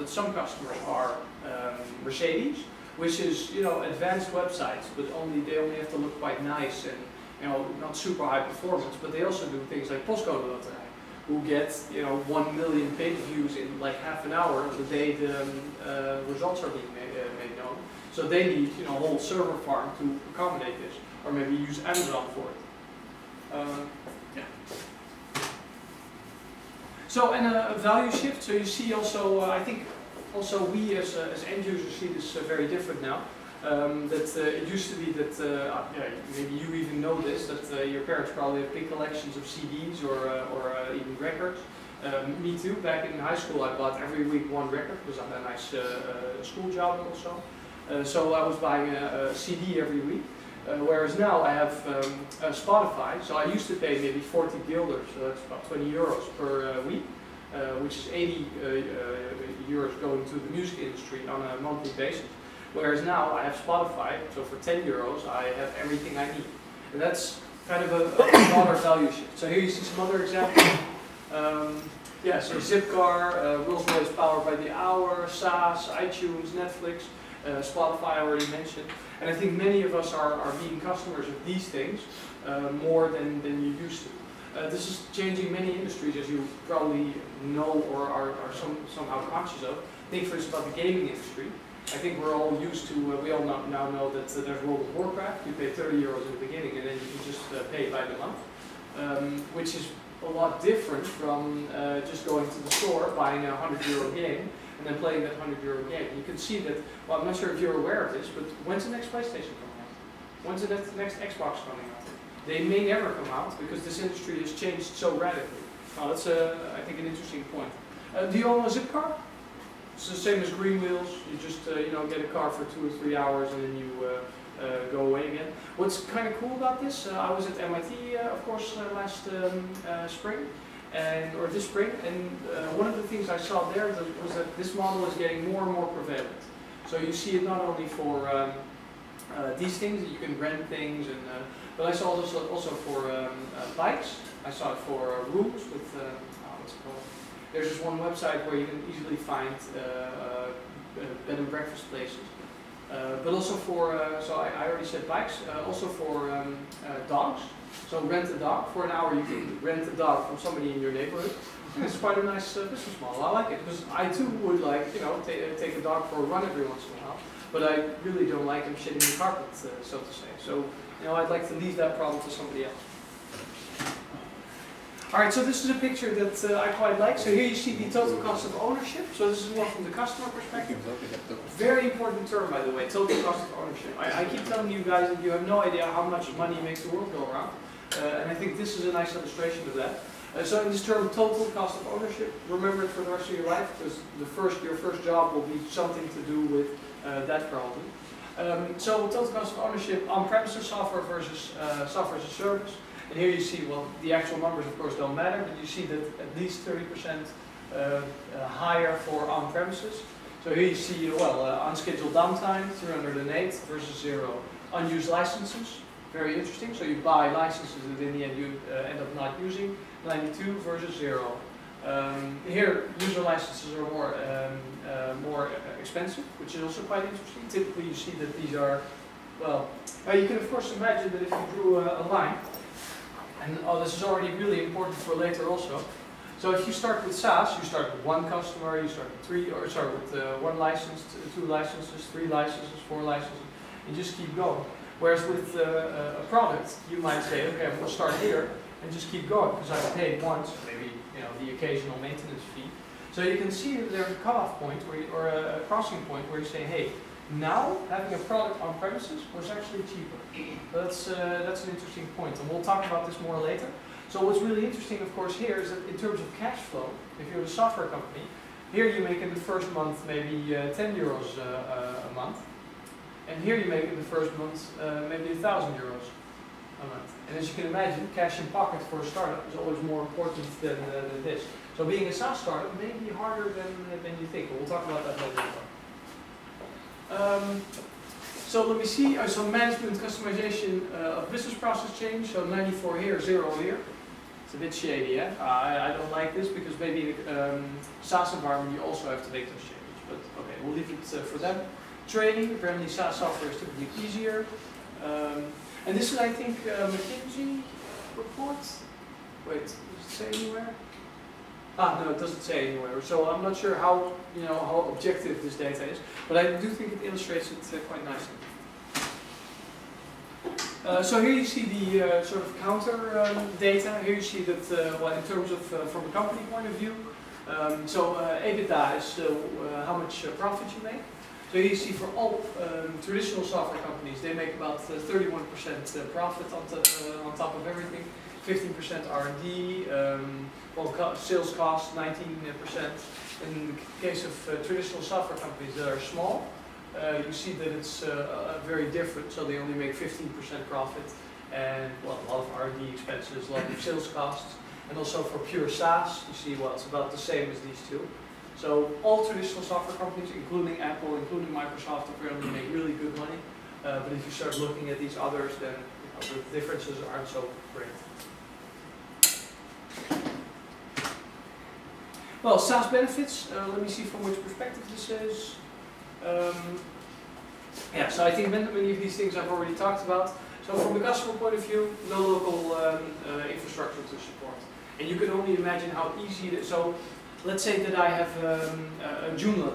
that some customers are Mercedes, which is, you know, advanced websites, but they only have to look quite nice and, you know, not super high performance. But they also do things like Postcode Loterij, who get, you know, 1 million page views in like half an hour the day the results are being made known. So they need, you know, a whole server farm to accommodate this, or maybe use Amazon for it. Yeah. So, and a value shift. So you see also, I think, also we as end users see this very different now. It used to be that, yeah, maybe you even know this, that your parents probably have big collections of CDs or even records. Me too. Back in high school, I bought every week one record because I had a nice school job also. So I was buying a CD every week. Whereas now I have Spotify, so I used to pay maybe 40 guilders, so that's about 20 euros per week, which is 80 euros going to the music industry on a monthly basis. Whereas now I have Spotify, so for 10 euros I have everything I need. And that's kind of a broader value shift. So here you see some other examples. Yeah, so Zipcar, Rolls-Royce powered by the hour, SaaS, iTunes, Netflix, Spotify I already mentioned. And I think many of us are being customers of these things more than you used to. This is changing many industries, as you probably know or are somehow conscious of. Think for instance about the gaming industry. I think we're all used to, we all now know that there's World of Warcraft. You pay 30 euros in the beginning and then you can just pay by the month, which is a lot different from just going to the store, buying a 100 euro game, and then playing that 100 euro game. You can see that, well, I'm not sure if you're aware of this, but when's the next PlayStation coming out? When's the next Xbox coming out? They may never come out because this industry has changed so radically. Now that's, I think, an interesting point. Do you own a Zipcar? It's the same as green wheels. You just, you know, get a car for 2 or 3 hours and then you go away again. What's kind of cool about this, I was at MIT, of course, last spring. Or this spring, and one of the things I saw there was that this model is getting more and more prevalent. So you see it not only for these things, that you can rent things, but I saw it also for bikes. I saw it for rooms with, what's it called? There's just one website where you can easily find bed and breakfast places. But also for, so I already said bikes, also for dogs. So rent a dog. For an hour you can rent a dog from somebody in your neighborhood. It's quite a nice business model. I like it because I too would like, you know, take a dog for a run every once in a while. But I really don't like him shitting the carpet, so to say. So, you know, I'd like to leave that problem to somebody else. Alright, so this is a picture that I quite like. So here you see the total cost of ownership. So this is more from the customer perspective. Very important term, by the way, total cost of ownership. I keep telling you guys that you have no idea how much money makes the world go around. And I think this is a nice illustration of that. So in this term, total cost of ownership, remember it for the rest of your life, because your first job will be something to do with that probably. So total cost of ownership, on-premises software versus software as a service. And here you see, well, the actual numbers of course don't matter, but you see that at least 30% higher for on-premises. So here you see, well, unscheduled downtime, 308 versus 0. Unused licenses, very interesting. So you buy licenses that in the end you end up not using, 92 versus 0. Here, user licenses are more expensive, which is also quite interesting. Typically you see that these are, well, you can of course imagine that if you drew a line, and this is already really important for later also. So if you start with SaaS, you start with one customer, you start with one license, 2 licenses, 3 licenses, 4 licenses, and just keep going. Whereas with a product, you might say, okay, we'll start here and just keep going because I've paid once, maybe, you know, the occasional maintenance fee. So you can see that there's a cutoff point or a crossing point where you say, hey, now having a product on premises was actually cheaper. That's an interesting point, and we'll talk about this more later. So what's really interesting, of course, here is that in terms of cash flow, if you're a software company, here you make in the first month maybe 10 euros a month, and here you make in the first month maybe 1,000 euros a month. And as you can imagine, cash in pocket for a startup is always more important than this. So being a SaaS startup may be harder than you think, but we'll talk about that later. So let me see, so management customization of business process change, so 94 here, 0 here. It's a bit shady, yeah? I don't like this because maybe in a SaaS environment you also have to make those changes. but okay, we'll leave it for them. Training, apparently SaaS software is typically easier. And this is, I think, a McKinsey report. Wait, does it say anywhere? Ah, no, it doesn't say anywhere. So I'm not sure how, how objective this data is, but I do think it illustrates it quite nicely. So here you see the sort of counter data. Here you see that, well, in terms of from a company point of view, EBITDA is how much profit you make. So you see for all traditional software companies, they make about 31% profit on top of everything, 15% R&D, sales cost 19%. In the case of traditional software companies that are small, you see that it's very different. So they only make 15% profit, and well, a lot of R&D expenses, a lot of sales costs, and also for pure SaaS, you see, well, it's about the same as these two. So all traditional software companies, including Apple, including Microsoft, apparently make really good money. But if you start looking at these others, then the differences aren't so great. Well, SaaS benefits. Let me see from which perspective this is. Yeah, so I think many of these things I've already talked about. So from the customer point of view, no local infrastructure to support. And you can only imagine how easy it is. So let's say that I have a Joomla.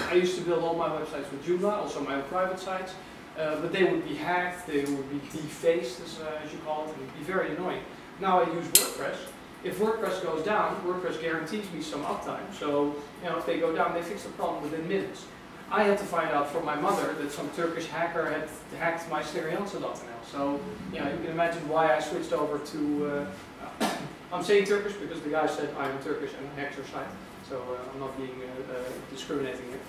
I used to build all my websites with Joomla, also my own private sites. But they would be hacked, they would be defaced, as you call it, and it would be very annoying. Now I use WordPress. If WordPress goes down, WordPress guarantees me some uptime. So, if they go down, they fix the problem within minutes. I had to find out from my mother that some Turkish hacker had hacked my Sterionsa.nl. So, you can imagine why I switched over to, I'm saying Turkish because the guy said I am Turkish and I hacked your site. So I'm not being discriminating here.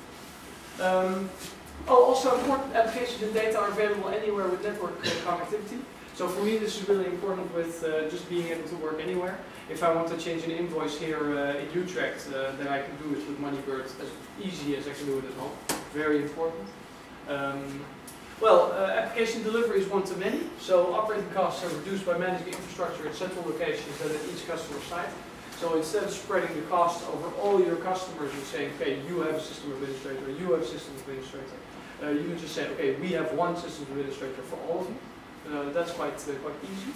Also important, applications and data are available anywhere with network connectivity. So for me this is really important with just being able to work anywhere. If I want to change an invoice here in Utrecht, then I can do it with Moneybird as easy as I can do it at home. Very important. Application delivery is one-to-many. So operating costs are reduced by managing infrastructure at central locations at each customer site. So instead of spreading the cost over all your customers and saying, okay, you have a system administrator, you have a system administrator, you can just say, okay, we have one system administrator for all of you. That's quite easy.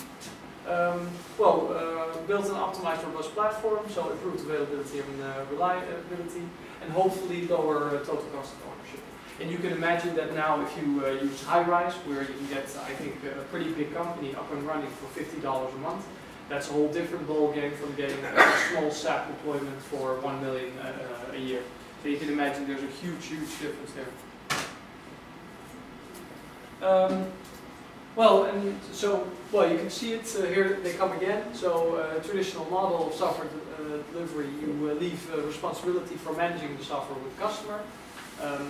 Built and optimized robust platform, so improved availability and reliability, and hopefully lower total cost of ownership. And you can imagine that now if you use Highrise, where you can get, I think, a pretty big company up and running for $50 a month, that's a whole different ball game from getting a small SAP deployment for $1 million a year. So you can imagine there's a huge, huge difference there. You can see it here. They come again. So traditional model of software delivery, you leave responsibility for managing the software with the customer.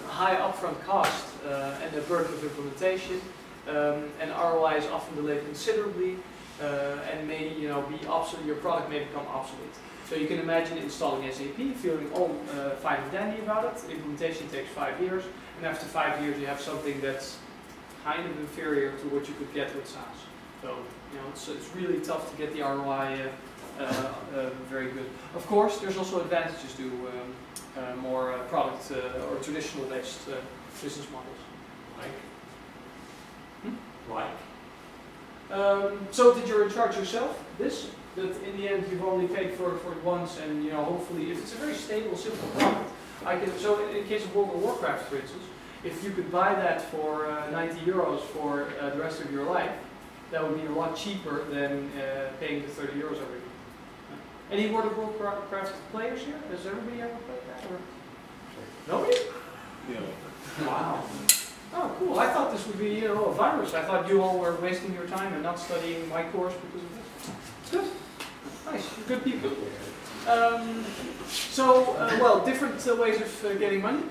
High upfront cost and a burden of implementation, and ROI is often delayed considerably, and may be obsolete. Your product may become obsolete. So you can imagine installing SAP, feeling all fine and dandy about it. Implementation takes 5 years, and after 5 years you have something that's kind of inferior to what you could get with SaaS. So it's really tough to get the ROI very good. Of course, there's also advantages to more product or traditional based business models. So did you charge yourself this? That in the end you've only paid for it once, and hopefully if it's a very stable, simple product, so in case of World of Warcraft, for instance, if you could buy that for 90 euros for the rest of your life, that would be a lot cheaper than paying the 30 euros every month. Any World of Warcraft players here? Has everybody ever played that? Or? Nobody? Yeah. Wow. Oh, cool. I thought this would be, a virus. I thought you all were wasting your time and not studying my course because of this. Good. Nice. Good people. Different ways of getting money.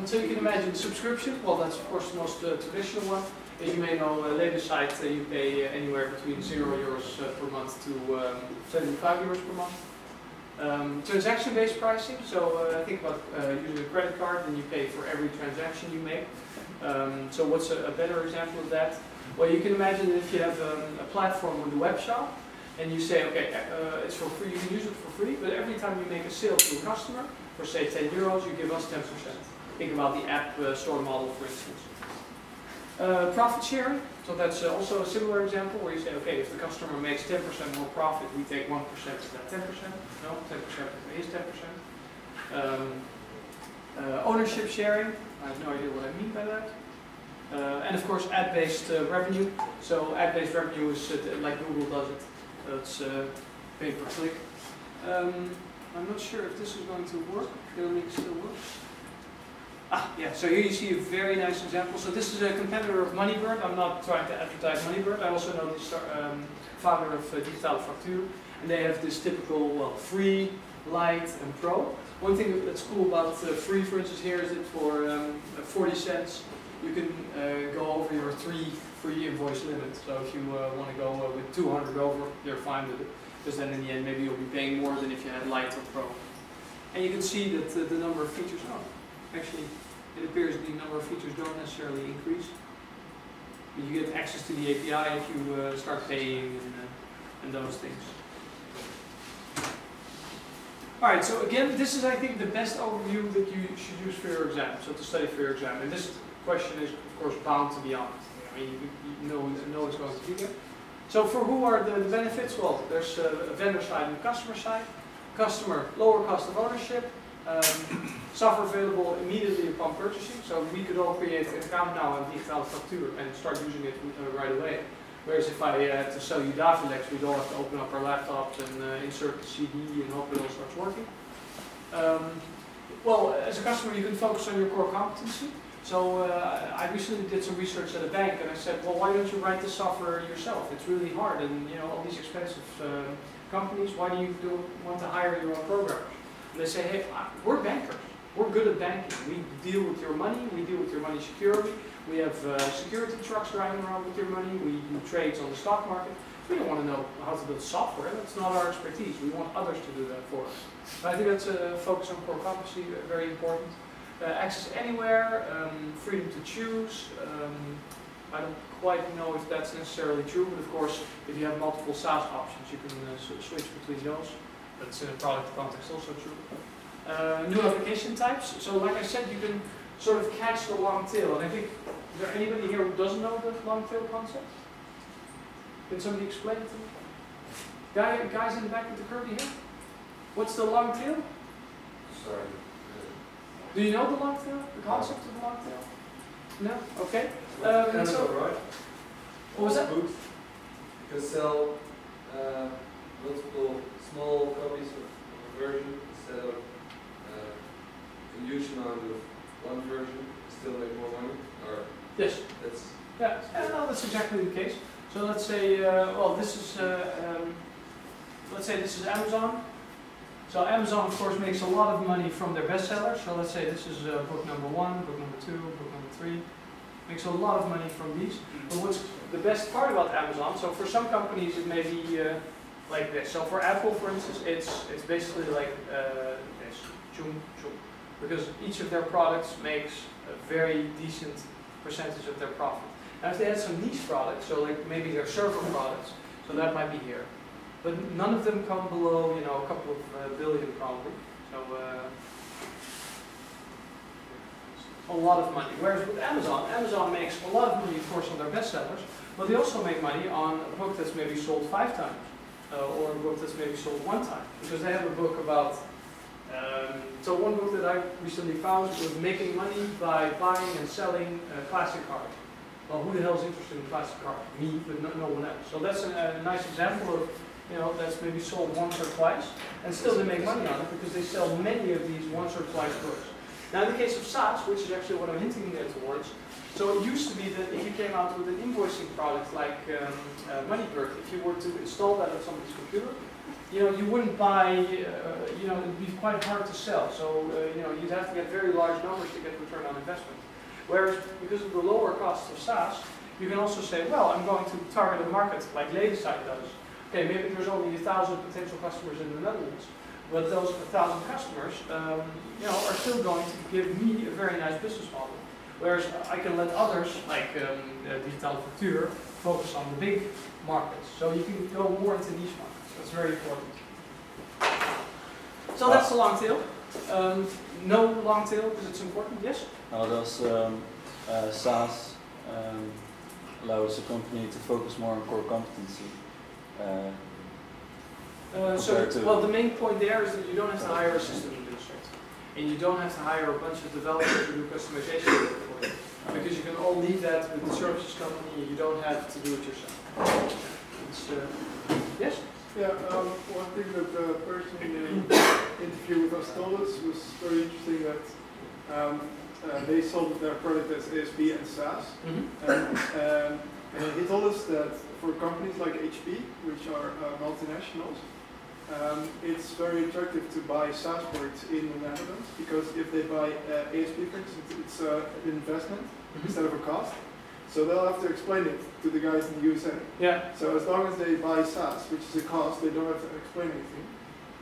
So you can imagine subscription. Well, that's of course the most traditional one. As you may know, latest site you pay anywhere between €0 per month to 75 euros per month. Transaction-based pricing. So think about using a credit card, and you pay for every transaction you make. So what's a better example of that? Well, you can imagine that if you have a platform with a web shop, and you say, okay, it's for free, you can use it for free, but every time you make a sale to a customer, for say 10 euros, you give us 10%. Think about the app store model, for instance. Profit sharing, so that's also a similar example where you say, okay, if the customer makes 10% more profit, we take 1% of that 10%. No, 10% is 10%. Ownership sharing, I have no idea what I mean by that. And of course, ad-based revenue. So ad-based revenue is like Google does it. It's pay per click. I'm not sure if this is going to work. The link still works. Yeah, so here you see a very nice example. So this is a competitor of Moneybird. I'm not trying to advertise Moneybird. I also know the founder of Digitale Factuur. And they have this typical, well, free, light, and pro. One thing that's cool about free, for instance, here is that for 40 cents, you can go over your 3 free invoice limit. So if you want to go with 200 over, you're fine with it. Because then in the end, maybe you'll be paying more than if you had light or pro. And you can see that the number of features, actually, it appears the number of features don't necessarily increase. But you get access to the API if you start paying and those things. Alright, so again, this is, I think, the best overview that you should use for your exam, so to study for your exam. And this question is, of course, bound to be honest. I mean, you know it's going to be there. So for who are the benefits? Well, there's a vendor side and customer side. Customer, lower cost of ownership. Software available immediately upon purchasing. So we could all create an account now on Digitale Factuur and start using it right away. Whereas if I had to sell you Davilex, we'd all have to open up our laptops and insert the CD and hope it all starts working. Well, as a customer, you can focus on your core competency. So I recently did some research at a bank, and I said, well, why don't you write the software yourself? It's really hard, and all these expensive companies. Why do you want to hire your own programmers? And they say, hey, we're bankers. We're good at banking. We deal with your money. We deal with your money securely. We have security trucks driving around with your money. We do trades on the stock market. We don't want to know how to build software. That's not our expertise. We want others to do that for us. So I think that's a focus on core competency, very important. Access anywhere, freedom to choose. I don't quite know if that's necessarily true, but of course, if you have multiple SaaS options, you can switch between those. That's in a product context also true. New application types. So like I said, you can sort of catch the long tail. And I think, is there anybody here who doesn't know the long tail concept? Can somebody explain it to me? Guys in the back with the curly hair? What's the long tail? Sorry. Do you know the long tail? The concept of the long tail? No? Okay. So, right? What was that? Books. You can sell multiple small copies of a version instead of a huge amount of one version, still make more money? Or yes. That's exactly the case. So let's say, well, this is, let's say this is Amazon. So Amazon, of course, makes a lot of money from their bestsellers. So let's say this is book number 1, book number 2, book number 3. Makes a lot of money from these. But what's the best part about Amazon? So for some companies, it may be like this. So for Apple, for instance, it's basically like this, chum chum, because each of their products makes a very decent percentage of their profit. Now, if they had some niche products, so like maybe their server products, so that might be here. But none of them come below, a couple of billion probably. So a lot of money. Whereas with Amazon, Amazon makes a lot of money, of course, on their bestsellers, but they also make money on a book that's maybe sold 5 times, or a book that's maybe sold 1 time, because they have a book about. So one book that I recently found was making money by buying and selling classic cars. Well, who the hell is interested in classic cars? Me, but no one else. So that's a nice example of. That's maybe sold once or twice, and still they make money on it because they sell many of these once or twice books. Now in the case of SaaS, which is actually what I'm hinting towards, so it used to be that if you came out with an invoicing product like Moneybird, if you were to install that on somebody's computer, you wouldn't buy, it'd be quite hard to sell. So, you'd have to get very large numbers to get return on investment. Whereas, because of the lower cost of SaaS, you can also say, well, I'm going to target a market like Ladyside does. Okay, maybe there's only 1,000 potential customers in the Netherlands, but those 1,000 customers, are still going to give me a very nice business model. Whereas I can let others, like Digitale Factuur, focus on the big markets. So you can go more into niche markets. That's very important. So that's the long tail. No long tail because it's important. Yes. Now those SaaS allows the company to focus more on core competency. Well, the main point there is that you don't have to hire a system administrator, and you don't have to hire a bunch of developers to do customization for you, because you can all leave that with the services company. And you don't have to do it yourself. It's, yes. Yeah, one thing that the person in the interview with us told us was very interesting, that they sold their product as ASP and SaaS. And he told us that for companies like HP, which are multinationals, it's very attractive to buy SaaS products in the Netherlands, because if they buy ASP, for instance, it's an investment instead of a cost. So they'll have to explain it to the guys in the USA. Yeah. So as long as they buy SaaS, which is a cost, they don't have to explain anything,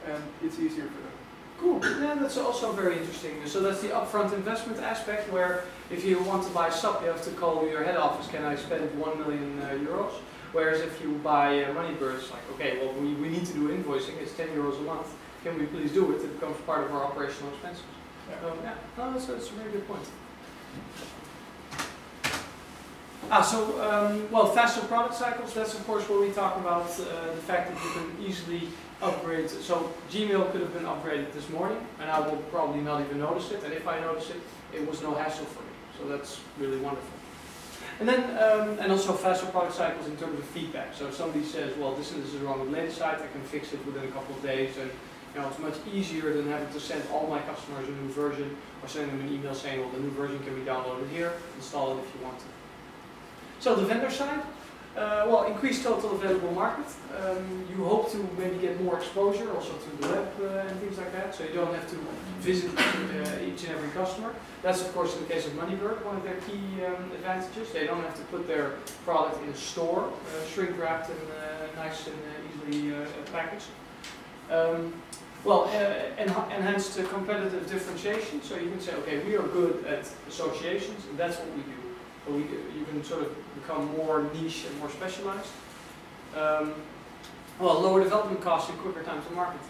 and it's easier for them. Cool. Yeah, that's also very interesting. So that's the upfront investment aspect, where if you want to buy SAP, you have to call your head office, can I spend 1 million euros? Whereas if you buy Moneybird, it's like, okay, well, we need to do invoicing, it's 10 euros a month, can we please do it? It becomes part of our operational expenses. Yeah. Yeah, no, that's a very good point. Well, faster product cycles, that's of course where we talk about the fact that you can easily upgrade. So Gmail could have been upgraded this morning, and I will probably not even notice it, and if I notice it, it was no hassle for me. So that's really wonderful. And then, and also faster product cycles in terms of feedback. So if somebody says, well, this is wrong with latest site, I can fix it within a couple of days, and it's much easier than having to send all my customers a new version, or send them an email saying, well, the new version can be downloaded here, install it if you want to. So the vendor side, well, increased total available market. You hope to maybe get more exposure also to the web and things like that, so you don't have to visit each and every customer. That's of course in the case of Moneybird, one of their key advantages. They don't have to put their product in a store, shrink wrapped and nice and easily packaged. Well, enhanced competitive differentiation, so you can say, okay, we are good at associations, and that's what we do. So you can sort of become more niche and more specialized. Well, lower development costs and quicker time to market.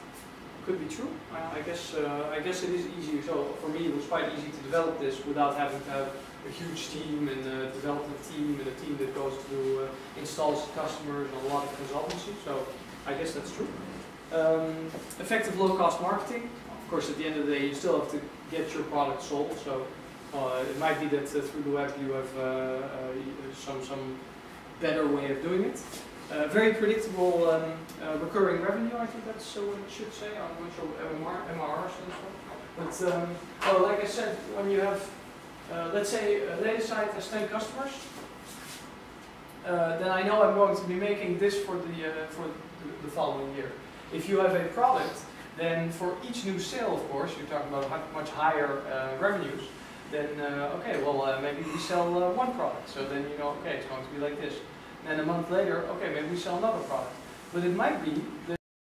Could be true. I guess it is easier. So for me, it was quite easy to develop this without having to have a huge team and a development team and a team that goes to installs customers and a lot of consultancy. So I guess that's true. Effective low-cost marketing. Of course, at the end of the day, you still have to get your product sold. So it might be that through the web you have some better way of doing it. Very predictable recurring revenue, I think that's what it should say. I'm not sure what MRR stands for. But well, like I said, when you have, let's say, a latest site has 10 customers, then I know I'm going to be making this for the following year. If you have a product, then for each new sale, of course, you're talking about much higher revenues. Then, okay, well, maybe we sell one product, so then you know, okay, it's going to be like this. And then a month later, okay, maybe we sell another product. But it might be that